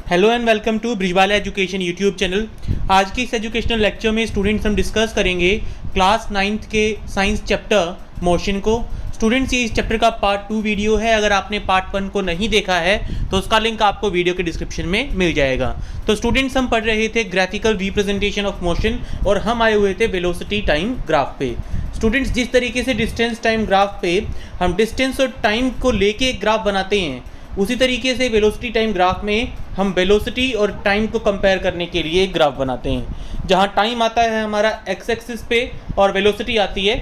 Hello and welcome to Brijwala education YouTube channel. आज के इस एजुकेशनल लेक्चर में स्टूडेंट्स हम डिस्कस करेंगे क्लास 9th के साइंस चैप्टर मोशन को। स्टूडेंट्स ये इस चैप्टर का पार्ट 2 वीडियो है। अगर आपने पार्ट 1 को नहीं देखा है तो उसका लिंक आपको वीडियो के डिस्क्रिप्शन में मिल जाएगा। तो स्टूडेंट्स हम पढ़ रहे थे ग्राफिकल रिप्रेजेंटेशन ऑफ मोशन और हम आए हुए थे वेलोसिटी टाइम ग्राफ पे। स्टूडेंट्स जिस तरीके से डिस्टेंस टाइम ग्राफ पे हम डिस्टेंस और टाइम को लेके एक ग्राफ बनाते हैं, उसी तरीके से वेलोसिटी टाइम ग्राफ में हम वेलोसिटी और टाइम को कंपेयर करने के लिए एक ग्राफ बनाते हैं, जहां टाइम आता है हमारा एक्स एक्सिस पे और वेलोसिटी आती है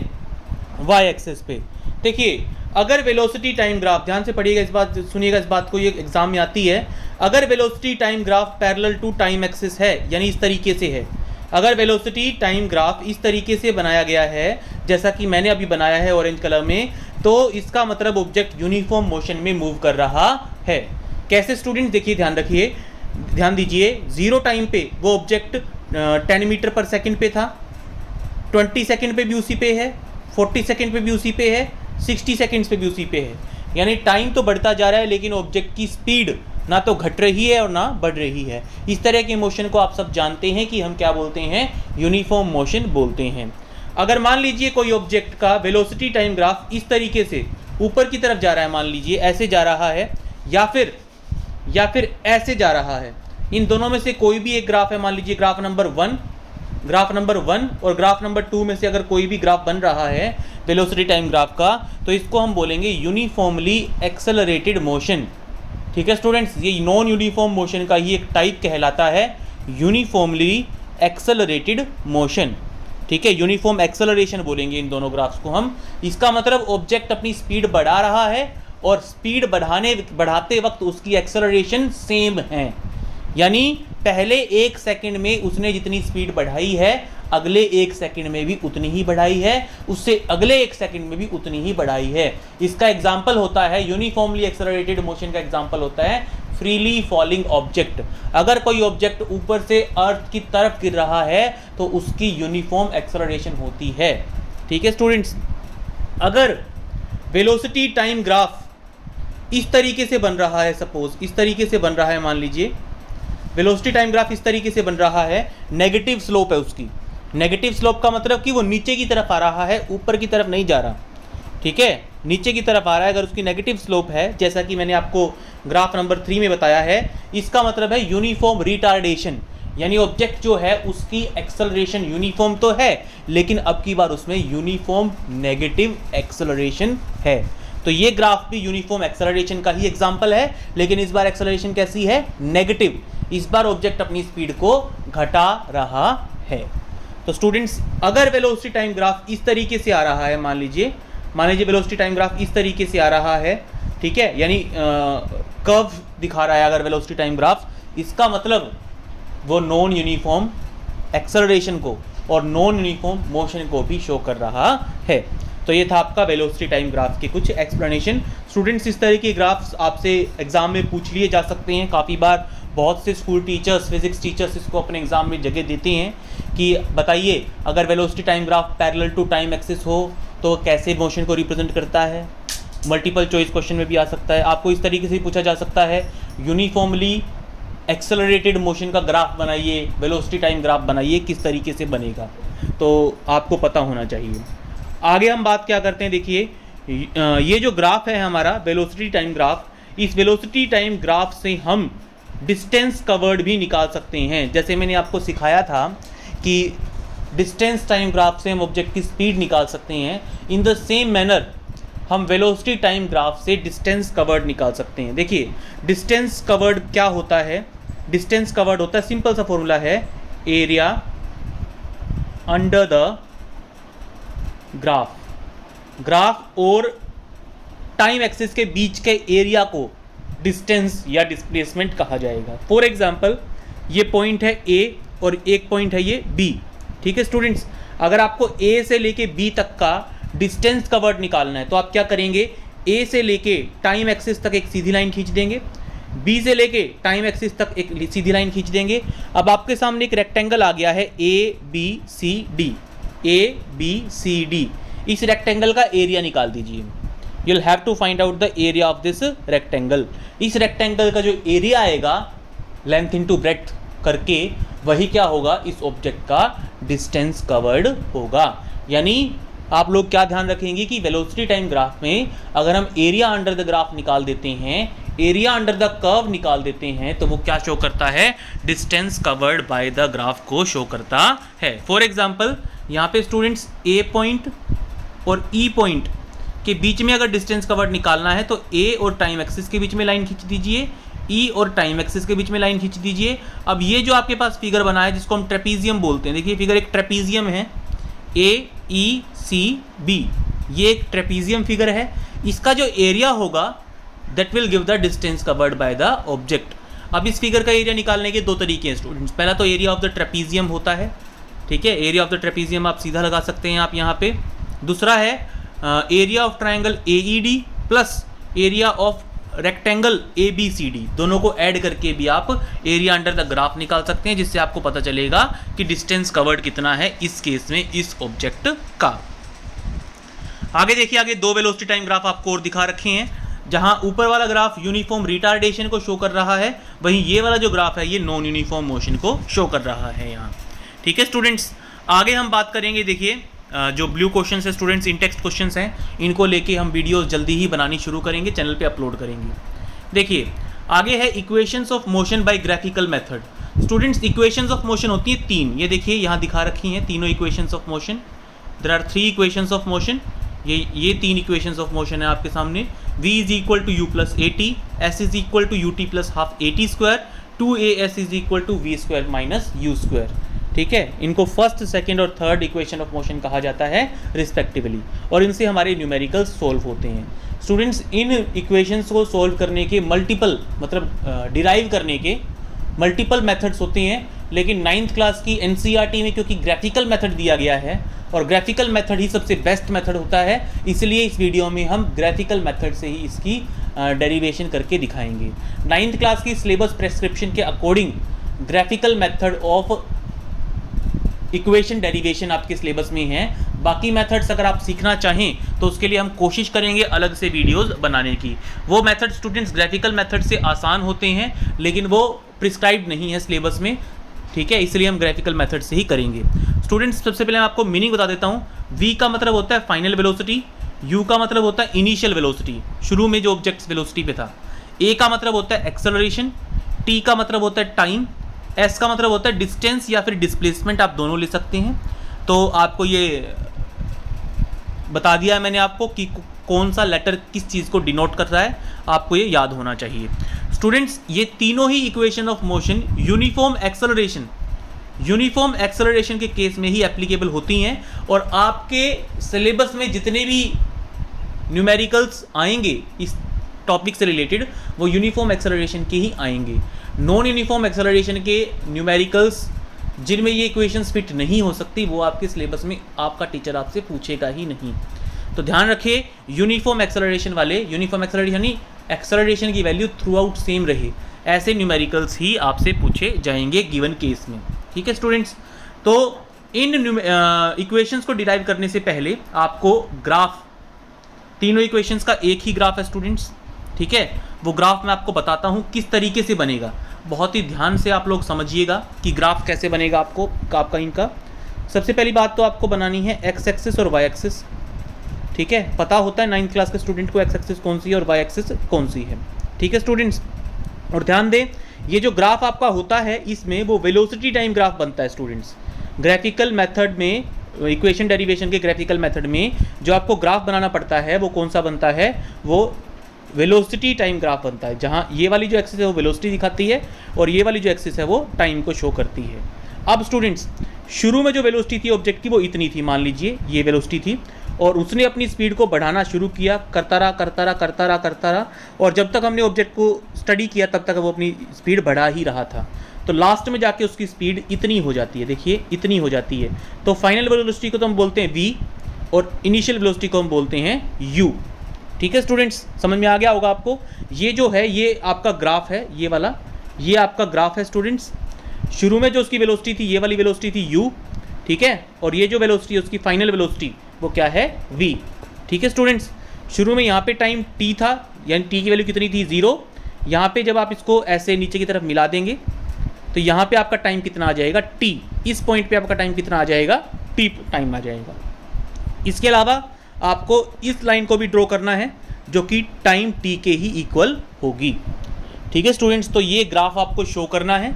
वाई एक्सिस पे। देखिए, अगर वेलोसिटी टाइम ग्राफ, ध्यान से पढ़िएगा इस बात, सुनिएगा इस बात को, ये एग्जाम में आती है। अगर velocity time graph parallel to time axis है, यानी इस तरीके से है, अगर वेलोसिटी टाइम ग्राफ इस तरीके से बनाया गया है जैसा कि मैंने अभी बनाया है ऑरेंज कलर में, तो इसका मतलब ऑब्जेक्ट यूनिफॉर्म मोशन में मूव कर रहा है। कैसे स्टूडेंट्स, देखिए ध्यान रखिए, ध्यान दीजिए। 0 टाइम पे वो ऑब्जेक्ट 10 मीटर पर सेकंड पे था, 20 सेकंड पे भी उसी पे है, 40 सेकंड पे भी उसी पे है, 60 सेकंड्स पे भी उसी पे है। यानी टाइम तो बढ़ता जा रहा है लेकिन ऑब्जेक्ट की स्पीड ना तो घट रही है और ना बढ़ रही है। इस तरह के मोशन को आप सब जानते हैं कि हम क्या बोलते हैं, यूनिफॉर्म मोशन बोलते हैं। अगर मान लीजिए कोई ऑब्जेक्ट का वेलोसिटी टाइम ग्राफ इस तरीके से ऊपर की तरफ जा रहा है, मान लीजिए ऐसे जा रहा है या फिर ऐसे जा रहा है, इन दोनों में से कोई भी एक ग्राफ है, मान लीजिए ग्राफ नंबर 1 और ग्राफ नंबर 2 में से अगर कोई भी ग्राफ बन रहा है वेलोसिटी टाइम ग्राफ का, तो इसको हम बोलेंगे यूनिफॉर्मली एक्सेलरेटेड मोशन। ठीक है स्टूडेंट्स, ये नॉन यूनिफॉर्म मोशन का ही एक टाइप कहलाता है यूनिफॉर्मली एक्सेलरेटेड मोशन। ठीक है, यूनिफॉर्म एक्सेलरेशन बोलेंगे इन दोनों ग्राफ्स को हम। इसका मतलब ऑब्जेक्ट अपनी स्पीड बढ़ा रहा है और स्पीड बढ़ाते वक्त उसकी एक्सेलरेशन सेम है, यानी पहले 1 सेकंड में उसने जितनी स्पीड बढ़ाई है अगले 1 सेकंड में भी उतनी ही बढ़ाई है, उससे अगले 1 सेकंड में भी उतनी ही बढ़ाई है। इसका एग्जाम्पल होता है, यूनिफॉर्मली एक्सेलरेटेड मोशन का एग्जाम्पल होता है फ्रीली फॉलिंग ऑब्जेक्ट। अगर कोई ऑब्जेक्ट ऊपर से अर्थ की तरफ गिर रहा है तो उसकी यूनिफॉर्म एक्सेलरेशन होती है। ठीक है स्टूडेंट्स, अगर वेलोसिटी टाइम ग्राफ इस तरीके से बन रहा है, सपोज इस तरीके से बन रहा है, मान लीजिए वेलोसिटी टाइम ग्राफ इस तरीके से बन रहा है, नेगेटिव स्लोप है उसकी। नेगेटिव स्लोप का मतलब कि वो नीचे की तरफ आ रहा है, ऊपर की तरफ नहीं जा रहा। ठीक है, नीचे की तरफ आ रहा है। अगर उसकी नेगेटिव स्लोप है, जैसा कि मैंने आपको ग्राफ नंबर 3 में बताया है, इसका मतलब है यूनिफॉर्म रिटार्डेशन, यानी ऑब्जेक्ट जो है उसकी एक्सेलरेशन यूनिफॉर्म तो है लेकिन अब की बार उसमें यूनिफॉर्म नेगेटिव एक्सेलरेशन है। तो ये ग्राफ भी यूनिफॉर्म एक्सेलरेशन का ही एग्जाम्पल है, लेकिन इस बार एक्सेलरेशन कैसी है, नेगेटिव। इस बार ऑब्जेक्ट अपनी स्पीड को घटा रहा है। तो स्टूडेंट्स, अगर वेलोसिटी टाइम ग्राफ इस तरीके से आ रहा है, मान लीजिए वेलोसिटी टाइम ग्राफ इस तरीके से आ रहा है, ठीक है, यानी कर्व दिखा रहा है अगर वेलोसिटी टाइम ग्राफ, इसका मतलब वो नॉन यूनिफॉर्म एक्सेलरेशन को और नॉन यूनिफॉर्म मोशन को भी शो कर रहा है। तो ये था आपका वेलोसिटी टाइम ग्राफ के कुछ एक्सप्लेनेशन। स्टूडेंट्स, इस तरह के ग्राफ्स आपसे एग्जाम में पूछ लिए जा सकते हैं। काफ़ी बार बहुत से स्कूल टीचर्स, फिजिक्स टीचर्स इसको अपने एग्जाम में जगह देते हैं कि बताइए अगर velocity time graph parallel to time axis हो तो कैसे मोशन को रिप्रेजेंट करता है। मल्टीपल चॉइस क्वेश्चन में भी आ सकता है। आपको इस तरीके से पूछा जा सकता है, यूनिफॉर्मली एक्सेलरेटेड मोशन का ग्राफ बनाइए, वेलोसिटी टाइम ग्राफ बनाइए, किस तरीके से बनेगा, तो आपको पता होना चाहिए। आगे हम बात क्या करते हैं, देखिए ये जो ग्राफ है हमारा वेलोसिटी टाइम ग्राफ, इस वेलोसिटी टाइम ग्राफ से हम डिस्टेंस कवर्ड भी निकाल सकते हैं। जैसे मैंने आपको सिखाया था कि डिस्टेंस टाइम ग्राफ से हम ऑब्जेक्ट की स्पीड निकाल सकते हैं, इन द सेम मैनर हम वेलोसिटी टाइम ग्राफ से डिस्टेंस कवर्ड निकाल सकते हैं। देखिए डिस्टेंस कवर्ड क्या होता है, डिस्टेंस कवर्ड होता है, सिंपल सा फॉर्मूला है, एरिया अंडर द ग्राफ और टाइम एक्सिस के बीच के एरिया को डिस्टेंस या डिस्प्लेसमेंट कहा जाएगा। फॉर एग्जांपल, ये पॉइंट है A और एक पॉइंट है ये B। ठीक है स्टूडेंट्स, अगर आपको A से लेके B तक का डिस्टेंस कवर्ड निकालना है तो आप क्या करेंगे, A से लेके टाइम एक्सिस तक एक सीधी लाइन खींच देंगे, B से लेके टाइम एक्सिस तक एक सीधी लाइन खींच देंगे। अब आपके सामने एक रेक्टेंगल आ गया है ABCD। इस रेक्टेंगल का एरिया निकाल दीजिए। you'll have to find out the area of this rectangle। इस रेक्टेंगल का जो एरिया आएगा लेंथ इंटू ब्रेड्थ करके वही क्या होगा, इस ऑब्जेक्ट का डिस्टेंस कवर्ड होगा। यानी आप लोग क्या ध्यान रखेंगे कि वेलोसिटी टाइम ग्राफ में अगर हम एरिया अंडर द ग्राफ निकाल देते हैं, एरिया अंडर द कर्व निकाल देते हैं, तो वो क्या शो करता है, distance covered by the graph को शो करता है। फॉर एग्जांपल यहाँ पे स्टूडेंट्स ए पॉइंट और ई पॉइंट के बीच में अगर डिस्टेंस कवर्ड निकालना है तो ए और टाइम एक्सिस के बीच में लाइन खींच दीजिए, ई और टाइम एक्सिस के बीच में लाइन खींच दीजिए। अब ये जो आपके पास फिगर बना है जिसको हम ट्रेपीजियम बोलते हैं, देखिए फिगर एक ट्रेपीजियम है, ए ई सी बी, ये एक ट्रेपीजियम फिगर है। इसका जो एरिया होगा that will give the distance covered by the object. अब इस फिगर का एरिया निकालने के दो तरीके हैं स्टूडेंट्स। पहला तो एरिया ऑफ द ट्रेपीजियम होता है, ठीक है, एरिया ऑफ द ट्रेपीजियम आप सीधा लगा सकते हैं आप यहाँ पे। दूसरा है area of triangle A E D plus area of rectangle A B C D, दोनों को ऐड करके भी आप एरिया अंडर द ग्राफ निकाल सकते हैं, जिससे आपको पता चलेगा कि डिस्टेंस कवर्ड कितना है इस केस में इस ऑब्जेक्ट का। आगे देखिए, आगे दो वेलोसिटी टाइम ग्राफ आपको और दिखा रखे हैं, जहां ऊपर वाला ग्राफ यूनिफॉर्म रिटार्डेशन को शो कर रहा है, वहीं ये वाला जो ग्राफ है ये नॉन यूनिफॉर्म मोशन को शो कर रहा है यहाँ। ठीक है स्टूडेंट्स, आगे हम बात करेंगे, देखिए जो ब्लू क्वेश्चन है स्टूडेंट्स, इन टेक्स्ट क्वेश्चन हैं, इनको लेके हम वीडियो जल्दी ही बनानी शुरू करेंगे, चैनल पे अपलोड करेंगे। देखिए आगे है equations of motion by graphical method. Students equations of motion होती है तीन, ये देखिए यहाँ दिखा रखी हैं तीनों equations of motion. There are 3 equations of motion, ये 3 इक्वेशंस ऑफ मोशन है आपके सामने। v is equal to u plus a t, s is equal to u t plus half a t square, 2as is equal to v square minus u square. ठीक है, इनको first, second और third equation of motion कहा जाता है respectively, और इनसे हमारे न्यूमेरिकल्स सोल्व होते हैं। स्टूडेंट्स इन इक्वेशंस को सोल्व करने के मल्टीपल, मतलब डिराइव करने के मल्टीपल मेथड्स होते हैं, लेकिन 9th क्लास की एनसीईआरटी में क्योंकि ग्राफिकल मेथड दिया गया है और ग्राफिकल मेथड ही सबसे बेस्ट मेथड होता है, इसलिए इस वीडियो में हम ग्राफिकल मेथड से ही इसकी डेरिवेशन करके दिखाएंगे। 9th क्लास की सिलेबस प्रेस्क्रिप्शन के according graphical method of equation derivation आपके सिलेबस में है। बाकी मेथड्स अगर आप सीखना चाहें तो उसके लिए हम कोशिश करेंगे अलग से वीडियोस बनाने की। वो मेथड स्टूडेंट्स ग्राफिकल मेथड से आसान होते हैं, लेकिन वो प्रिस्क्राइब्ड नहीं है सिलेबस में, ठीक है, इसलिए हम ग्राफिकल मेथड से ही करेंगे। स्टूडेंट्स सबसे पहले मैं आपको मीनिंग बता देता हूँ। v का मतलब होता है फाइनल वेलोसिटी, u का मतलब होता है इनिशियल वेलोसिटी, शुरू में जो ऑब्जेक्ट वेलोसिटी पे था, a का मतलब होता है एक्सेलरेशन, t का मतलब होता है टाइम, s का मतलब होता है डिस्टेंस या फिर डिस्प्लेसमेंट, आप दोनों ले सकते हैं। तो आपको ये बता दिया है मैंने आपको कि कौन सा लेटर किस चीज़ को डिनोट कर रहा है, आपको ये याद होना चाहिए। स्टूडेंट्स ये तीनों ही equation of motion uniform acceleration के केस में ही एप्लीकेबल होती हैं, और आपके सिलेबस में जितने भी न्यूमेरिकल्स आएंगे इस टॉपिक से रिलेटेड वो यूनिफॉर्म एक्सेलरेशन के ही आएंगे। नॉन यूनिफॉर्म एक्सेलरेशन के न्यूमेरिकल्स जिनमें ये इक्वेशंस फिट नहीं हो सकती, वो आपके सिलेबस में आपका टीचर आपसे पूछेगा ही नहीं। तो ध्यान रखिए, यूनिफॉर्म एक्सेलरेशन वाले, यूनिफॉर्म एक्सेलरेशन यानी एक्सेलरेशन की वैल्यू थ्रू आउट सेम रहे, ऐसे न्यूमेरिकल्स ही आपसे पूछे जाएंगे गिवन केस में। ठीक है स्टूडेंट्स, तो इन इक्वेशंस को डिराइव करने से पहले आपको ग्राफ, तीनों इक्वेशंस का एक ही ग्राफ है स्टूडेंट्स, ठीक है, वो ग्राफ मैं आपको बताता हूँ किस तरीके से बनेगा। बहुत ही ध्यान से आप लोग समझिएगा कि ग्राफ कैसे बनेगा आपका इनका। सबसे पहली बात तो आपको बनानी है एक्स एक्सिस और वाई एक्सिस, ठीक है, पता होता है 9th क्लास के स्टूडेंट को एक्स एक्सिस कौन सी है और वाई एक्सिस कौन सी है। ठीक है स्टूडेंट्स, और ध्यान दें ये जो ग्राफ आपका होता है इसमें वो वेलोसिटी टाइम ग्राफ बनता है स्टूडेंट्स। ग्राफिकल मेथड में, इक्वेशन डेरिवेशन के ग्राफिकल मेथड में जो आपको ग्राफ बनाना पड़ता है वो कौन सा बनता है, वो वेलोसिटी टाइम ग्राफ बनता है, जहाँ ये वाली जो एक्सिस है वो वेलोसिटी दिखाती है और ये वाली जो एक्सिस है वो टाइम को शो करती है। अब स्टूडेंट्स शुरू में जो वेलोसिटी थी ऑब्जेक्ट की वो इतनी थी, मान लीजिए ये वेलोसिटी थी, और उसने अपनी स्पीड को बढ़ाना शुरू किया, करता रहा, और जब तक हमने ऑब्जेक्ट को स्टडी किया तब तक वो अपनी स्पीड बढ़ा ही रहा था। तो लास्ट में जाके उसकी स्पीड इतनी हो जाती है, देखिए इतनी हो जाती है। तो फाइनल वेलोसिटी को तो हम बोलते हैं v और इनिशियल वेलोसिटी को हम बोलते हैं u। ठीक है स्टूडेंट्स, समझ में आ गया होगा आपको। ये जो है ये आपका ग्राफ है, ये वाला, ये आपका ग्राफ है स्टूडेंट्स। शुरू में जो उसकी वेलोसिटी थी ये वाली वेलोसिटी थी u, ठीक है, और ये जो वेलोसिटी है उसकी फाइनल वेलोसिटी वो क्या है, v। ठीक है स्टूडेंट्स, शुरू में यहाँ पे टाइम t था, यानी t की वैल्यू कितनी थी 0, यहाँ पे जब आप इसको ऐसे नीचे की तरफ मिला देंगे तो यहाँ पे आपका टाइम कितना आ जाएगा, t। इस पॉइंट पे आपका टाइम कितना आ जाएगा, t टाइम आ जाएगा। इसके अलावा आपको इस लाइन को भी ड्रॉ करना है जो कि टाइम t के ही इक्वल होगी। ठीक है स्टूडेंट्स, तो ये ग्राफ आपको शो करना है।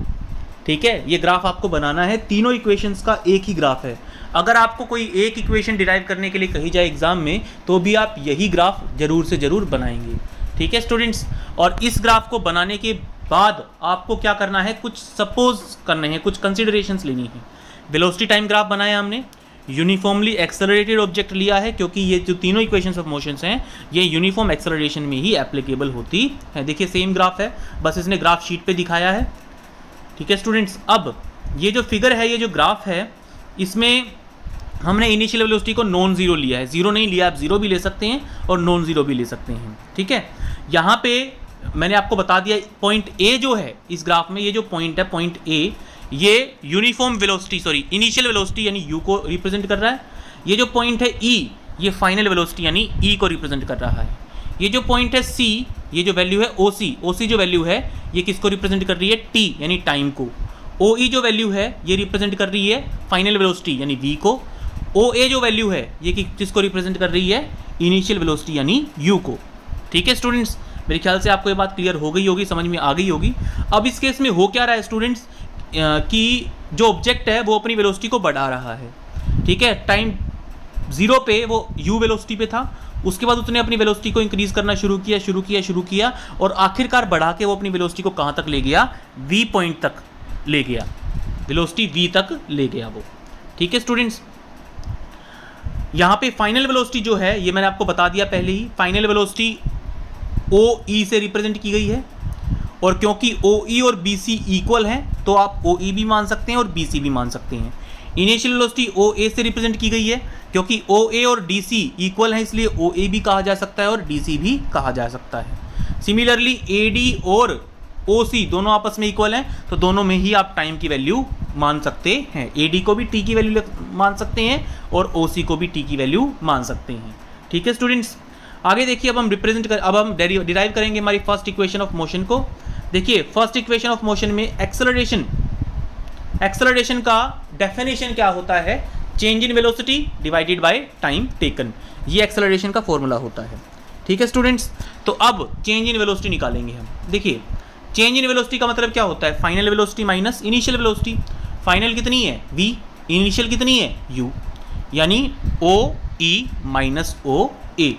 ठीक है, ये ग्राफ आपको बनाना है। तीनों इक्वेशंस का एक ही ग्राफ है। अगर आपको कोई एक इक्वेशन डिराइव करने के लिए कही जाए एग्जाम में तो भी आप यही ग्राफ जरूर से जरूर बनाएंगे। ठीक है स्टूडेंट्स, और इस ग्राफ को बनाने के बाद आपको क्या करना है, कुछ सपोज करने हैं, कुछ कंसिडरेशंस लेनी है। वेलोसिटी टाइम ग्राफ बनाया हमने, यूनिफॉर्मली एक्सेलरेटेड ऑब्जेक्ट लिया है क्योंकि ये जो तीनों इक्वेशंस ऑफ मोशंस हैं ये यूनिफॉर्म एक्सेलरेशन में ही एप्लीकेबल होती है। देखिए सेम ग्राफ है, बस इसने ग्राफ शीट पे दिखाया है। ठीक है स्टूडेंट्स, अब ये जो फिगर है, ये जो ग्राफ है, इसमें हमने इनिशियल वेलोसिटी को नॉन जीरो लिया है। जीरो नहीं लिया, आप जीरो भी ले सकते हैं और नॉन जीरो भी ले सकते हैं। ठीक है, यहाँ पे मैंने आपको बता दिया पॉइंट ए जो है इस ग्राफ में, ये जो पॉइंट है पॉइंट ए, ये यूनिफॉर्म वेलोसिटी इनिशियल वेलोसिटी यानी यू को रिप्रेजेंट कर रहा है। ये जो पॉइंट है ई, ये फाइनल वेलोसिटी यानी ई को रिप्रेजेंट कर रहा है। ये जो पॉइंट है सी, ये जो वैल्यू है ओ सी जो वैल्यू है ये किसको रिप्रेजेंट कर रही है, टी यानी टाइम को। ओ ई जो वैल्यू है ये रिप्रेजेंट कर रही है फाइनल वेलोसिटी यानी वी को। ओ ए जो वैल्यू है ये किसको रिप्रेजेंट कर रही है, इनिशियल वेलोसिटी यानी यू को। ठीक है स्टूडेंट्स, मेरे ख्याल से आपको ये बात क्लियर हो गई होगी, समझ में आ गई होगी। अब इस केस में हो क्या रहा है स्टूडेंट्स कि जो ऑब्जेक्ट है वो अपनी वेलोसिटी को बढ़ा रहा है। ठीक है, टाइम जीरो पे वो यू वेलोसिटी पे था, उसके बाद उसने अपनी वेलोसिटी को इंक्रीज करना शुरू किया और आखिरकार बढ़ा के वो अपनी वेलोसिटी को कहाँ तक ले गया, वी पॉइंट तक ले गया, वेलोसिटी वी तक ले गया वो। ठीक है स्टूडेंट्स, यहाँ पे फाइनल वेलोसिटी जो है ये मैंने आपको बता दिया पहले ही, फाइनल वेलोसिटी ओ ई से रिप्रेजेंट की गई है और क्योंकि ओ ई और बी सी इक्वल हैं तो आप ओ ई भी मान सकते हैं और बी सी भी मान सकते हैं। इनिशियल वेलोसिटी ओ ए से रिप्रेजेंट की गई है क्योंकि ओ ए और डी सी इक्वल है, इसलिए ओ ए भी कहा जा सकता है और डी सी भी कहा जा सकता है। सिमिलरली ए डी और ओ सी दोनों आपस में इक्वल हैं तो दोनों में ही आप टाइम की वैल्यू मान सकते हैं। ए डी को भी टी की वैल्यू मान सकते हैं और ओ सी को भी टी की वैल्यू मान सकते हैं। ठीक है स्टूडेंट्स, आगे देखिए, अब हम डिराइव करेंगे हमारी फर्स्ट इक्वेशन ऑफ मोशन को। देखिए फर्स्ट इक्वेशन ऑफ मोशन में एक्सेलरेशन का डेफिनेशन क्या होता है, change in velocity divided by time taken, ये एक्सेलरेशन का फॉर्मूला होता है। ठीक है स्टूडेंट्स, तो अब चेंज इन वेलोसिटी निकालेंगे हम। देखिए चेंज इन वेलोसिटी का मतलब क्या होता है, final velocity minus initial velocity. Final कितनी है v, इनिशियल कितनी है u, यानी O E minus O A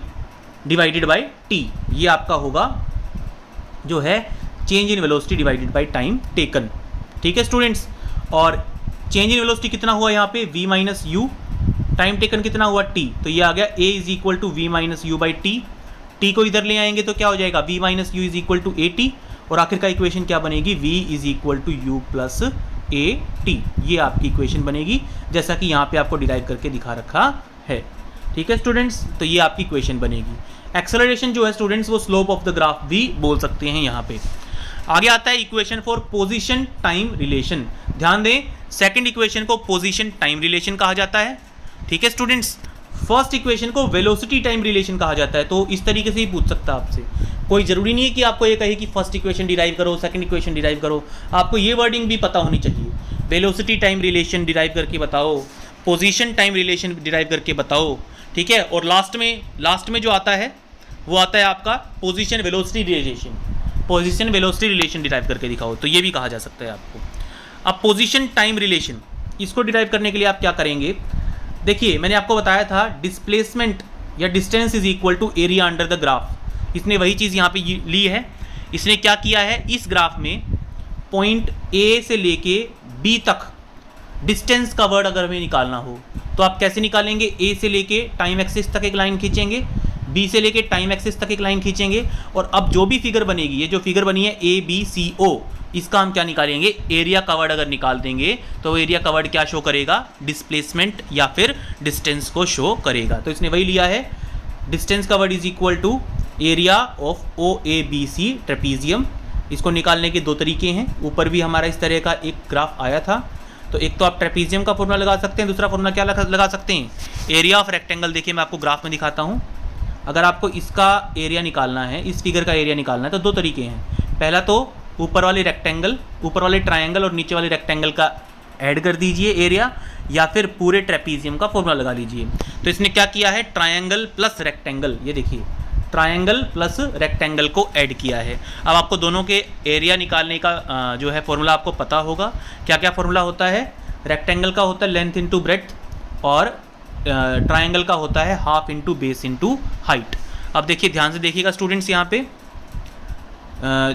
divided by t, ये आपका होगा जो है change in velocity divided by time taken. ठीक है स्टूडेंट्स, और चेंज इन वेलोसिटी कितना हुआ यहाँ पे v minus u, time taken कितना हुआ t, तो ये आ गया a is equal to v minus u by t. T को इधर ले आएंगे तो क्या हो जाएगा, v minus u is equal to a t, और आखिर का इक्वेशन क्या बनेगी, v is equal to u plus a t, ये आपकी इक्वेशन बनेगी जैसा कि यहाँ पे आपको डिराइव करके दिखा रखा है। ठीक है स्टूडेंट्स, तो ये आपकी इक्वेशन बनेगी। एक्सेलरेशन जो है स्टूडेंट्स वो स्लोप ऑफ द ग्राफ भी बोल सकते हैं यहाँ पे। आगे आता है equation for position time relation. ध्यान दें, सेकंड इक्वेशन को पोजीशन टाइम रिलेशन कहा जाता है। ठीक है स्टूडेंट्स, फर्स्ट इक्वेशन को वेलोसिटी टाइम रिलेशन कहा जाता है। तो इस तरीके से ही पूछ सकता है आपसे, कोई ज़रूरी नहीं है कि आपको ये कहे कि फर्स्ट इक्वेशन डिराइव करो, सेकंड इक्वेशन डिराइव करो, आपको ये वर्डिंग भी पता होनी चाहिए। वेलोसिटी टाइम रिलेशन डिराइव करके बताओ, पोजीशन टाइम रिलेशन डिराइव करके बताओ। ठीक है, और लास्ट में जो आता है वो आता है आपका पोजीशन वेलोसिटी रिलेशन डिराइव करके दिखाओ, तो ये भी कहा जा सकता है आपको। अब पोजीशन टाइम रिलेशन, इसको डिराइव करने के लिए आप क्या करेंगे, देखिए मैंने आपको बताया था डिस्प्लेसमेंट या distance is equal to area under the graph. इसने वही चीज़ यहाँ पे ली है। इसने क्या किया है, इस ग्राफ में पॉइंट ए से लेके बी तक डिस्टेंस का वर्ड अगर हमें निकालना हो तो आप कैसे निकालेंगे, ए से लेके टाइम एक्सिस तक एक लाइन खींचेंगे, बी से लेके टाइम एक्सिस तक एक लाइन खींचेंगे, और अब जो भी फिगर बनेगी, ये जो फिगर बनी है ए बी सी ओ, इसका हम क्या निकालेंगे, एरिया कवर्ड अगर निकाल देंगे तो एरिया कवर्ड क्या शो करेगा, डिस्प्लेसमेंट या फिर डिस्टेंस को शो करेगा। तो इसने वही लिया है, distance covered is equal to area of O A B C trapezium. इसको निकालने के दो तरीके हैं, ऊपर भी हमारा इस तरह का एक ग्राफ आया था। तो एक तो आप ट्रेपीजियम का फॉर्मूला लगा सकते हैं, दूसरा फॉर्मूला क्या लगा सकते हैं, एरिया ऑफ रेक्टेंगल। देखिए मैं आपको ग्राफ में दिखाता हूँ। अगर आपको इसका एरिया निकालना है, इस फिगर का एरिया निकालना है तो दो तरीके हैं। पहला तो ऊपर वाले रेक्टेंगल, ऊपर वाले ट्रायंगल और नीचे वाले रेक्टेंगल का ऐड कर दीजिए एरिया, या फिर पूरे ट्रेपीजियम का फॉर्मूला लगा लीजिए। तो इसने क्या किया है, ट्रायंगल प्लस रेक्टेंगल, ये देखिए ट्रायंगल प्लस रेक्टेंगल को ऐड किया है। अब आपको दोनों के एरिया निकालने का जो है फॉर्मूला आपको पता होगा। क्या क्या फॉर्मूला होता है, रेक्टेंगल का होता है लेंथ इंटू ब्रेड्थ, और ट्रायंगल का होता है half into base into height. अब देखिए ध्यान से देखिएगा स्टूडेंट्स, यहाँ पे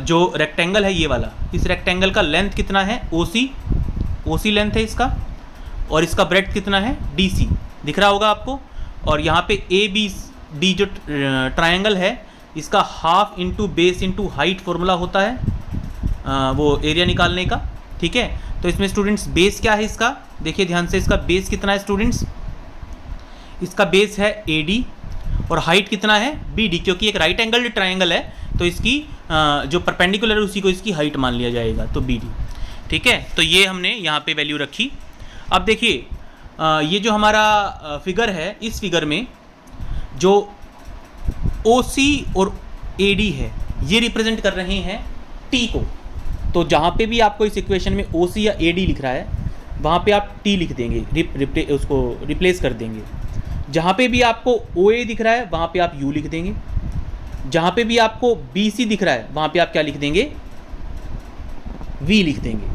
जो रेक्टेंगल है ये वाला, इस रेक्टेंगल का लेंथ कितना है, ओसी लेंथ है इसका, और इसका ब्रेड्थ कितना है, डीसी, दिख रहा होगा आपको। और यहाँ पे ए बी डी जो ट्रायंगल है इसका half into base into height formula होता है वो एरिया निकालने का, ठीक है। तो इसमें स्टूडेंट्स बेस क्या है इसका, देखिए ध्यान से, इसका बेस कितना है स्टूडेंट्स, इसका बेस है AD, और हाइट कितना है BD, क्योंकि एक राइट एंगल ट्रायंगल है तो इसकी जो परपेंडिकुलर है उसी को इसकी हाइट मान लिया जाएगा, तो BD, ठीक है। तो ये हमने यहाँ पे वैल्यू रखी। अब देखिए ये जो हमारा फिगर है, इस फिगर में जो OC और AD है ये रिप्रेजेंट कर रहे हैं T को। तो जहाँ पे भी आपको इस इक्वेशन में OC या AD लिख रहा है वहाँ पे आप T लिख देंगे, उसको रिप्लेस कर देंगे। जहाँ पे भी आपको OA दिख रहा है वहाँ पे आप U लिख देंगे। जहाँ पे भी आपको BC दिख रहा है वहाँ पे आप क्या लिख देंगे, V लिख देंगे,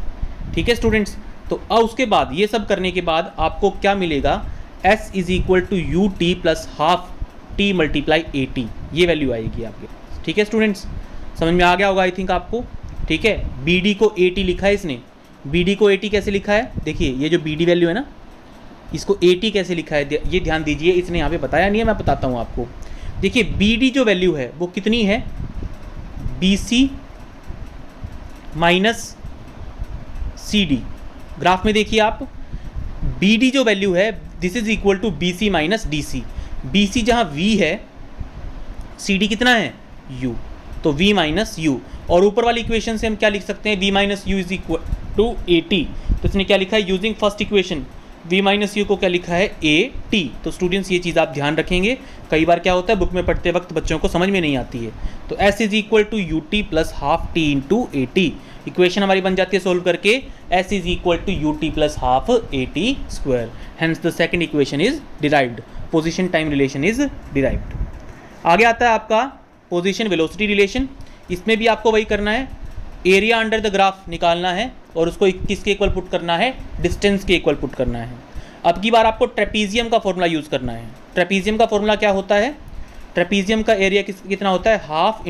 ठीक है स्टूडेंट्स। तो अब उसके बाद ये सब करने के बाद आपको क्या मिलेगा, S is equal to UT plus half T multiply AT, ये वैल्यू आएगी आपके, ठीक है स्टूडेंट्स। समझ में आ गया होगा आई थिंक आपको, ठीक है। BD को AT लिखा है इसने, BD को AT कैसे लिखा है, देखिए ये जो BD वैल्यू है ना, इसको AT कैसे लिखा है ये ध्यान दीजिए, इसने यहाँ पे बताया नहीं है, मैं बताता हूँ आपको। देखिए BD जो वैल्यू है वो कितनी है, BC माइनस CD। ग्राफ में देखिए आप, BD जो वैल्यू है this is equal to BC minus DC। BC जहाँ V है, CD कितना है U, तो V माइनस U। और ऊपर वाली इक्वेशन से हम क्या लिख सकते हैं, V minus U is equal to AT। तो इसने क्या लिखा है, using first equation V minus u को क्या लिखा है, AT। तो स्टूडेंट्स ये चीज़ आप ध्यान रखेंगे, कई बार क्या होता है बुक में पढ़ते वक्त बच्चों को समझ में नहीं आती है। तो S is equal to UT plus half T into AT। Equation हमारी बन जाती है सोल्व करके, S is equal to UT plus half AT square. Hence the second equation is derived, position time relation is derived. आगे आता है आपका position velocity relation. इसमें भी आपको वही करना है, एरिया अंडर द ग्राफ निकालना है और उसको किसके इक्वल पुट करना है, डिस्टेंस के इक्वल पुट करना है। अब की बार आपको ट्रेपीजियम का फॉर्मूला यूज़ करना है। ट्रेपीजियम का फॉर्मूला क्या होता है, ट्रेपीजियम का एरिया कितना होता है, half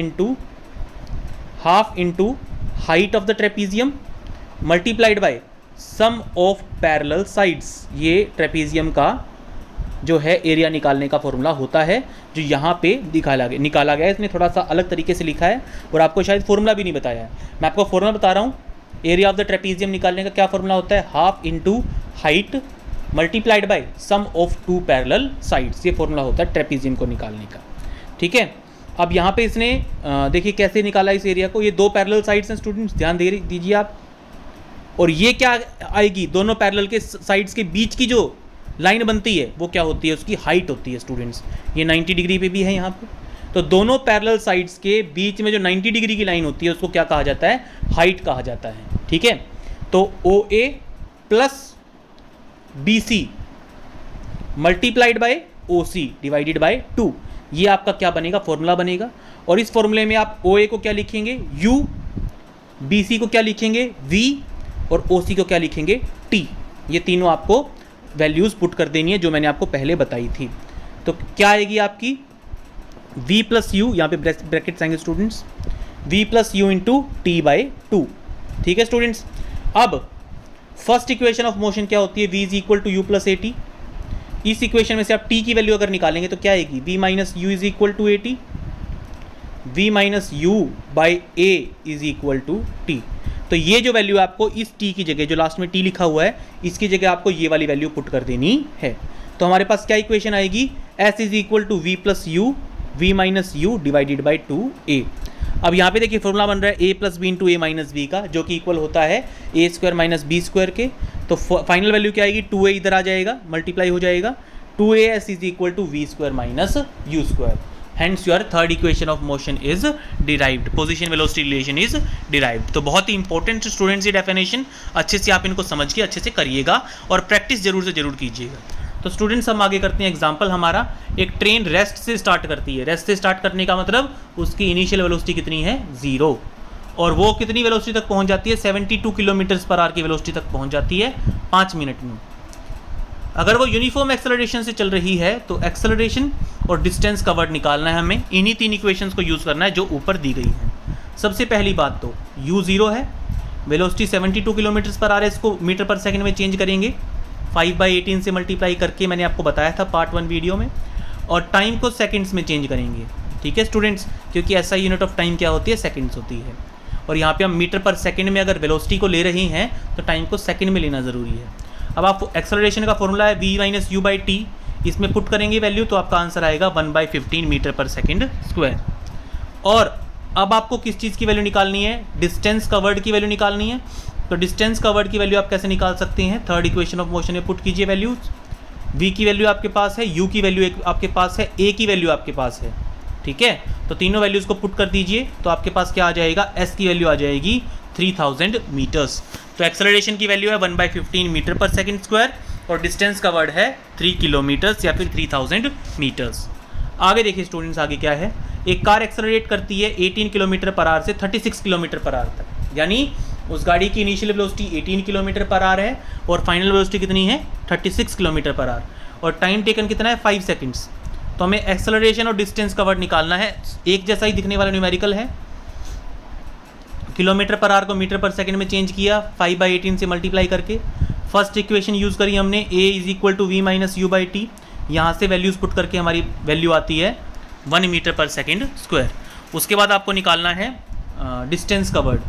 into height of the trapezium multiplied by sum of parallel sides. ये ट्रेपीजियम का जो है एरिया निकालने का फॉर्मूला होता है, जो यहाँ पे निकाला गया है। इसने थोड़ा सा अलग तरीके से लिखा है और आपको शायद फॉर्मूला भी नहीं बताया है। मैं आपको फॉर्मूला बता रहा हूँ, एरिया ऑफ द ट्रेपीजियम निकालने का क्या फॉर्मूला होता है, half into height multiplied by sum of two parallel sides. ये फॉर्मूला होता है ट्रेपीजियम को निकालने का, ठीक है। अब यहाँ पे इसने देखिए कैसे निकाला इस एरिया को, ये दो पैरेलल साइड्स हैं स्टूडेंट्स, ध्यान दीजिए आप। और ये क्या आएगी, दोनों पैरेलल के साइड्स के बीच की जो लाइन बनती है वो क्या होती है, उसकी हाइट होती है स्टूडेंट्स। ये 90 डिग्री पे भी है यहाँ पे, तो दोनों पैरेलल साइड्स के बीच में जो 90 डिग्री की लाइन होती है उसको क्या कहा जाता है, हाइट कहा जाता है, ठीक है। तो OA plus BC multiplied by OC divided by 2, ये आपका क्या बनेगा, फॉर्मूला बनेगा। और इस फॉर्मूले में आप OA को क्या लिखेंगे, U, BC को क्या लिखेंगे, V, और OC को क्या लिखेंगे, T। ये तीनों आपको वैल्यूज़ पुट कर देनी है जो मैंने आपको पहले बताई थी। तो क्या आएगी आपकी, V प्लस U, यहाँ पे ब्रैकेट्स आएंगे students, V plus U into T by 2, ठीक है स्टूडेंट्स। अब फर्स्ट इक्वेशन ऑफ मोशन क्या होती है, V is equal to U plus AT। इस इक्वेशन में से आप T की वैल्यू अगर निकालेंगे तो क्या आएगी, V minus U is equal to AT, V minus U by A is equal to T। तो ये जो वैल्यू आपको इस T की जगह, जो लास्ट में T लिखा हुआ है, इसकी जगह आपको ये वाली वैल्यू पुट कर देनी है। तो हमारे पास क्या इक्वेशन आएगी, S is equal to V plus U, V minus U divided by 2A। अब यहाँ पे देखिए फॉर्मूला बन रहा है A plus b into A minus b का, जो कि इक्वल होता है A square minus b square के। तो फाइनल वैल्यू क्या आएगी, 2A इधर आ जाएगा, मल्टीप्लाई हो जाएगा, 2AS is equal to V square minus U square. Hence your third equation of motion is derived. Position velocity relation is derived. तो बहुत ही इंपॉर्टेंट स्टूडेंट्स ये डेफिनेशन, अच्छे से आप इनको समझ के अच्छे से करिएगा और प्रैक्टिस जरूर से जरूर कीजिएगा। तो स्टूडेंट्स हम आगे करते हैं एग्जाम्पल हमारा। एक ट्रेन रेस्ट से स्टार्ट करती है। रेस्ट से स्टार्ट करने का मतलब उसकी इनिशियल वेलोसिटी कितनी है, 0, और वो कितनी वेलोसिटी तक पहुंच जाती है, 72 किलोमीटर्स पर आवर की वेलोसिटी तक पहुंच जाती है 5 मिनट में। अगर वो यूनिफॉर्म एक्सेलरेशन से चल रही है तो एक्सेलरेशन और डिस्टेंस कवर्ड निकालना है हमें। इन्हीं 3 इक्वेशंस को यूज़ करना है जो ऊपर दी गई है। सबसे पहली बात तो u0 है, वेलोसिटी 72 किलोमीटर्स पर आवर है, इसको मीटर पर सेकंड में चेंज करेंगे 5/18 से मल्टीप्लाई करके, मैंने आपको बताया था पार्ट 1 वीडियो में। और टाइम को सेकंड्स में चेंज करेंगे, ठीक है स्टूडेंट्स, क्योंकि ऐसा यूनिट ऑफ टाइम क्या होती है, सेकंड्स होती है। और यहाँ पे हम मीटर पर सेकंड में अगर वेलोसिटी को ले रहे हैं तो टाइम को सेकंड में लेना ज़रूरी है। अब आप एक्सेलरेशन का फॉर्मूला है v - u/t, इसमें पुट करेंगे वैल्यू तो आपका आंसर आएगा 1/15 मीटर पर सेकंड स्क्वायर। और अब आपको किस चीज़ की वैल्यू निकालनी है, डिस्टेंस कवर्ड की वैल्यू निकालनी है। तो डिस्टेंस कवर्ड की वैल्यू आप कैसे निकाल सकते हैं, थर्ड इक्वेशन ऑफ मोशन में पुट कीजिए वैल्यूज। v की वैल्यू आपके पास है, u की वैल्यू आपके पास है, a की वैल्यू आपके पास है, ठीक है। तो तीनों वैल्यूज़ को पुट कर दीजिए तो आपके पास क्या आ जाएगा, s की वैल्यू आ जाएगी 3000 मीटर्स। तो एक्सेलरेशन की वैल्यू है 1/15 मीटर पर सेकंड स्क्वायर और डिस्टेंस कवर्ड है 3 किलोमीटर्स या फिर 3000 मीटर्स। आगे देखिए स्टूडेंट्स, आगे क्या है, एक कार एक्सेलरेट करती है 18 किलोमीटर पर आवर से 36 किलोमीटर पर आवर तक, यानी उस गाड़ी की initial velocity 18 kilometre per hour है और फाइनल वेलोसिटी कितनी है, 36 किलोमीटर पर आवर, और टाइम टेकन कितना है, 5 सेकेंड्स। तो हमें एक्सेलरेशन और डिस्टेंस कवर्ड निकालना है। एक जैसा ही दिखने वाला न्यूमेरिकल है, किलोमीटर पर आवर को मीटर पर सेकंड में चेंज किया 5/18 से मल्टीप्लाई करके। फर्स्ट इक्वेशन यूज़ करी हमने, a = v - u/t, यहाँ से वैल्यूज़ पुट करके हमारी वैल्यू आती है 1 मीटर पर सेकंड स्क्वायर। उसके बाद आपको निकालना है डिस्टेंस कवर्ड।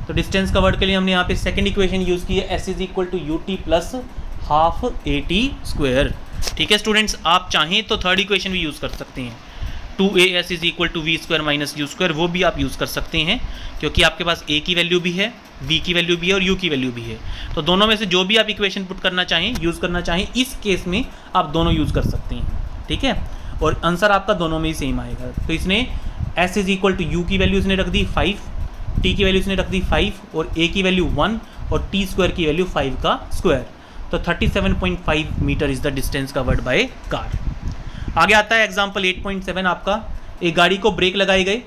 तो डिस्टेंस कवर्ड के लिए हमने यहाँ पे सेकंड इक्वेशन यूज़ की है, s = ut + ½ at²। ठीक है स्टूडेंट्स, आप चाहें तो थर्ड इक्वेशन भी यूज़ कर सकते हैं, 2as = v² - u², वो भी आप यूज़ कर सकते हैं क्योंकि आपके पास a की वैल्यू भी है, v की वैल्यू भी है और u की वैल्यू भी है। तो दोनों में से जो भी आप इक्वेशन पुट करना चाहें, यूज़ करना चाहें, इस केस में आप दोनों यूज़ कर सकते हैं, ठीक है। और आंसर आपका दोनों में ही सेम आएगा। तो इसने s = u की वैल्यू इसने रख दी 5, t की वैल्यू इसने रख दी 5 और a की वैल्यू 1 और t² की वैल्यू 5 का स्क्वायर। तो 37.5 metre is the distance covered by car. आगे आता है एग्जाम्पल 8.7 आपका। एक गाड़ी को ब्रेक लगाई गई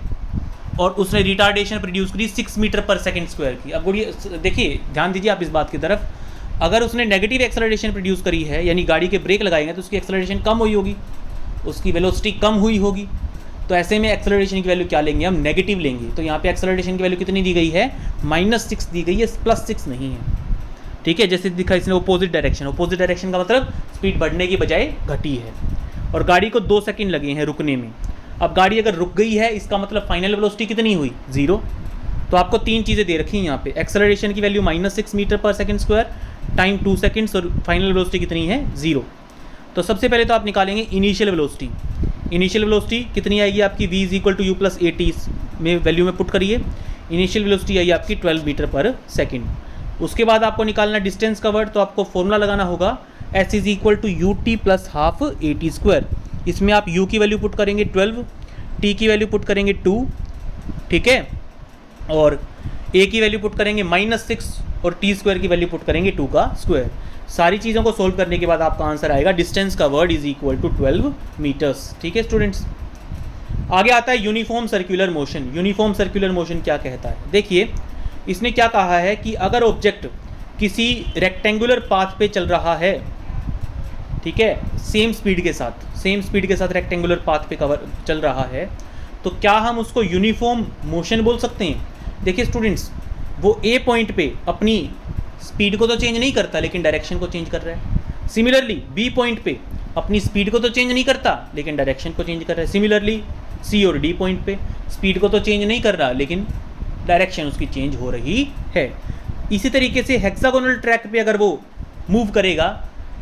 और उसने रिटार्डेशन प्रोड्यूस करी 6 मीटर पर सेकंड स्क्वायर की। अब देखिए, ध्यान दीजिए आप इस बात की तरफ, अगर उसने नेगेटिव एक्सेलरेशन प्रोड्यूस करी है, यानी गाड़ी के ब्रेक लगाएंगे तो उसकी एक्सेलरेशन कम हुई होगी, उसकी वेलोसिटी कम हुई होगी। तो ऐसे में एक्सेलरेशन की वैल्यू क्या लेंगे हम, नेगेटिव लेंगे। तो यहाँ पे एक्सेलरेशन की वैल्यू कितनी दी गई है, -6 दी गई है, +6 नहीं है, ठीक है। जैसे दिखा इसने अपोजिट डायरेक्शन का मतलब स्पीड बढ़ने की बजाय घटी है। और गाड़ी को 2 सेकंड लगे हैं रुकने में। अब गाड़ी अगर रुक गई है, इसका मतलब फाइनल वेलोसिटी कितनी हुई, 0। तो आपको 3 चीज़ें दे रखी हैं यहाँ पे, एक्सेलरेशन की वैल्यू -6 मीटर पर सेकंड स्क्वायर, टाइम 2 सेकंड्स और फाइनल वेलोसिटी कितनी है, 0। तो सबसे पहले तो आप निकालेंगे इनिशियल वेलोसिटी। इनिशियल वेलोसिटी कितनी आएगी आपकी, v = u + at में वैल्यू में पुट करिए। इनिशियल वेलोसिटी आई आपकी 12 मीटर पर सेकेंड। उसके बाद आपको निकालना डिस्टेंस कवर्ड। तो आपको फॉर्मूला लगाना होगा s = ut + ½ at²। इसमें आप u की वैल्यू पुट करेंगे 12, t की वैल्यू पुट करेंगे 2, ठीक है, और a की वैल्यू पुट करेंगे -6 और t² की वैल्यू पुट करेंगे 2 का स्क्वायर। सारी चीज़ों को सोल्व करने के बाद आपका आंसर आएगा डिस्टेंस कवर्ड = 12 मीटर्स, ठीक है स्टूडेंट्स। आगे आता है uniform circular motion. Uniform circular motion क्या कहता है, देखिए इसने क्या कहा है कि अगर ऑब्जेक्ट किसी रेक्टेंगुलर पाथ पे चल रहा है, ठीक है, सेम स्पीड के साथ रेक्टेंगुलर पाथ पे चल रहा है, तो क्या हम उसको यूनिफॉर्म मोशन बोल सकते हैं। देखिए स्टूडेंट्स, वो ए पॉइंट पे अपनी स्पीड को तो चेंज नहीं करता लेकिन डायरेक्शन को चेंज कर रहा है। सिमिलरली बी पॉइंट पे अपनी स्पीड को तो चेंज नहीं करता लेकिन डायरेक्शन को चेंज कर रहा है। सिमिलरली सी और डी पॉइंट पे स्पीड को तो चेंज नहीं कर रहा लेकिन डायरेक्शन उसकी चेंज हो रही है। इसी तरीके से हेक्सागोनल ट्रैक पे अगर वो मूव करेगा,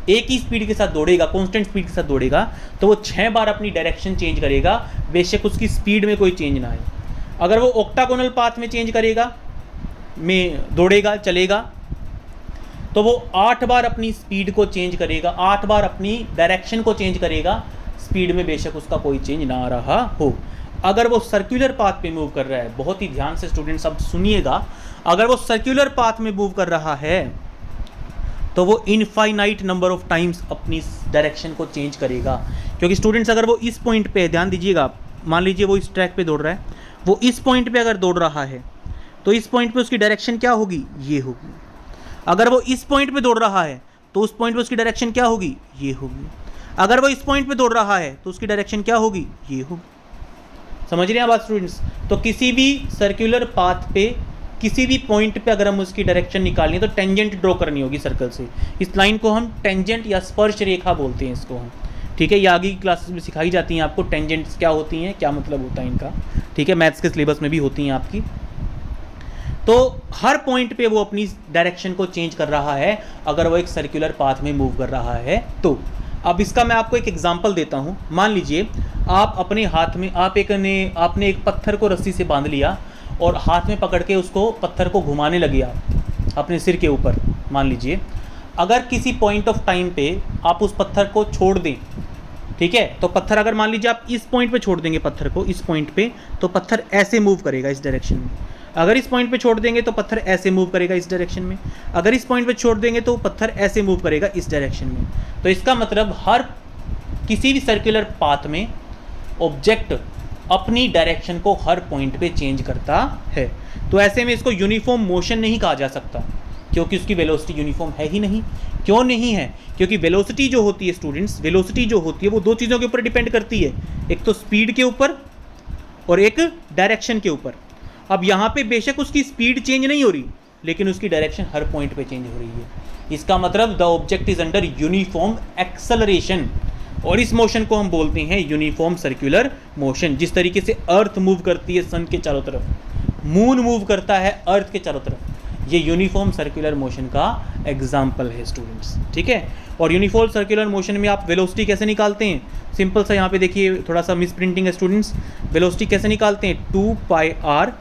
एक ही स्पीड के साथ दौड़ेगा, कांस्टेंट स्पीड के साथ दौड़ेगा, तो वो 6 बार अपनी डायरेक्शन चेंज करेगा, बेशक उसकी स्पीड में कोई चेंज ना आए। अगर वो ऑक्टागोनल पाथ में चेंज करेगा, में दौड़ेगा, चलेगा, तो वो 8 बार अपनी स्पीड को चेंज करेगा, 8 बार अपनी डायरेक्शन को चेंज करेगा, स्पीड में बेशक उसका कोई चेंज ना आ रहा हो। अगर वो सर्कुलर पाथ पे मूव कर रहा है, बहुत ही ध्यान से स्टूडेंट्स अब सुनिएगा, अगर वो सर्कुलर पाथ में मूव कर रहा है तो वो इनफाइनाइट नंबर ऑफ टाइम्स अपनी डायरेक्शन को चेंज करेगा। क्योंकि स्टूडेंट्स अगर वो इस पॉइंट पे, ध्यान दीजिएगा, मान लीजिए वो इस ट्रैक पे दौड़ रहा है, वो इस पॉइंट पे अगर दौड़ रहा है तो इस पॉइंट पे उसकी डायरेक्शन क्या होगी, ये होगी। अगर वो इस पॉइंट पे दौड़ रहा है तो उस पॉइंट पे उसकी डायरेक्शन क्या होगी, ये होगी। अगर वो इस पॉइंट पे दौड़ रहा है तो उसकी डायरेक्शन क्या होगी, ये होगी। समझ रहे हैं बात स्टूडेंट्स? तो किसी भी सर्कुलर पाथ पे किसी भी पॉइंट पे अगर हम उसकी डायरेक्शन निकालनी है तो टेंजेंट ड्रॉ करनी होगी सर्कल से। इस लाइन को हम टेंजेंट या स्पर्श रेखा बोलते हैं इसको हम, ठीक है। ये आगे की क्लासेस में सिखाई जाती हैं आपको, टेंजेंट्स क्या होती हैं, क्या मतलब होता है इनका, ठीक है। मैथ्स के सिलेबस में भी होती हैं आपकी। तो हर पॉइंट पे वो अपनी डायरेक्शन को चेंज कर रहा है अगर वो एक सर्कुलर पाथ में मूव कर रहा है तो। अब इसका मैं आपको एक एग्जांपल देता हूँ। मान लीजिए आप अपने हाथ में आपने एक पत्थर को रस्सी से बांध लिया और हाथ में पकड़ के उसको पत्थर को घुमाने लगे आप अपने सिर के ऊपर। मान लीजिए अगर किसी पॉइंट ऑफ टाइम पे आप उस पत्थर को छोड़ दें, ठीक है, तो पत्थर अगर मान लीजिए आप इस पॉइंट पे छोड़ देंगे पत्थर को, इस पॉइंट पे, तो पत्थर ऐसे मूव करेगा इस डायरेक्शन में। अगर इस पॉइंट पे छोड़ देंगे तो पत्थर ऐसे मूव करेगा इस डायरेक्शन में। अगर इस पॉइंट पे छोड़ देंगे तो पत्थर ऐसे मूव करेगा इस डायरेक्शन में। तो इसका मतलब हर किसी भी सर्कुलर पाथ में ऑब्जेक्ट अपनी डायरेक्शन को हर पॉइंट पे चेंज करता है। तो ऐसे में इसको यूनिफॉर्म मोशन नहीं कहा जा सकता क्योंकि उसकी वेलोसिटी यूनिफॉर्म है ही नहीं। क्यों नहीं है? क्योंकि वेलोसिटी जो होती है स्टूडेंट्स, वेलोसिटी जो होती है वो दो चीज़ों के ऊपर डिपेंड करती है, एक तो स्पीड के ऊपर और एक डायरेक्शन के ऊपर। अब यहाँ पे बेशक उसकी स्पीड चेंज नहीं हो रही लेकिन उसकी डायरेक्शन हर पॉइंट पे चेंज हो रही है। इसका मतलब the object is under uniform acceleration और इस मोशन को हम बोलते हैं यूनिफॉर्म सर्कुलर मोशन। जिस तरीके से अर्थ मूव करती है सन के चारों तरफ, मून मूव करता है अर्थ के चारों तरफ, ये यूनिफॉर्म सर्कुलर मोशन का एग्जाम्पल है स्टूडेंट्स, ठीक है। और यूनिफॉर्म सर्कुलर मोशन में आप वेलोसिटी कैसे निकालते हैं? सिंपल सा, यहाँ पे देखिए थोड़ा सा मिस प्रिंटिंग है स्टूडेंट्स। वेलोसिटी कैसे निकालते हैं? 2πr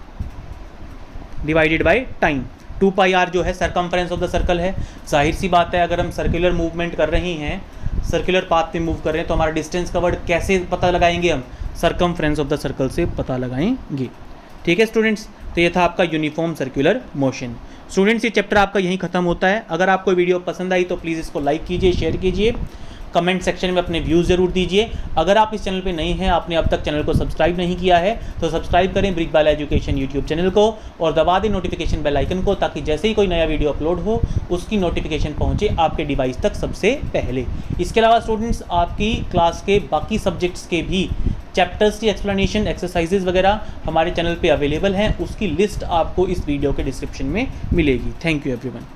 divided by time. 2πr जो है सरकमफ्रेंस ऑफ द सर्कल है। जाहिर सी बात है अगर हम सर्कुलर मूवमेंट कर रहे हैं, सर्कुलर पाथ पे मूव कर रहे हैं, तो हमारा डिस्टेंस कवर्ड कैसे पता लगाएंगे हम? सरकमफ्रेंस ऑफ द सर्कल से पता लगाएंगे, ठीक है स्टूडेंट्स। तो ये था आपका यूनिफॉर्म सर्कुलर मोशन। स्टूडेंट्स ये चैप्टर आपका यहीं खत्म होता है। अगर आपको वीडियो पसंद आई तो प्लीज़ इसको लाइक कीजिए, शेयर कीजिए, कमेंट सेक्शन में अपने व्यूज़ ज़रूर दीजिए। अगर आप इस चैनल पे नए हैं, आपने अब तक चैनल को सब्सक्राइब नहीं किया है तो सब्सक्राइब करें ब्रिज बाला एजुकेशन यूट्यूब चैनल को और दबा दें नोटिफिकेशन बेल आइकन को, ताकि जैसे ही कोई नया वीडियो अपलोड हो उसकी नोटिफिकेशन पहुंचे आपके डिवाइस तक सबसे पहले। इसके अलावा स्टूडेंट्स आपकी क्लास के बाकी सब्जेक्ट्स के भी चैप्टर्स की एक्सप्लेनेशन, एक्सरसाइजेज वगैरह हमारे चैनल पे अवेलेबल हैं, उसकी लिस्ट आपको इस वीडियो के डिस्क्रिप्शन में मिलेगी। Thank you everyone.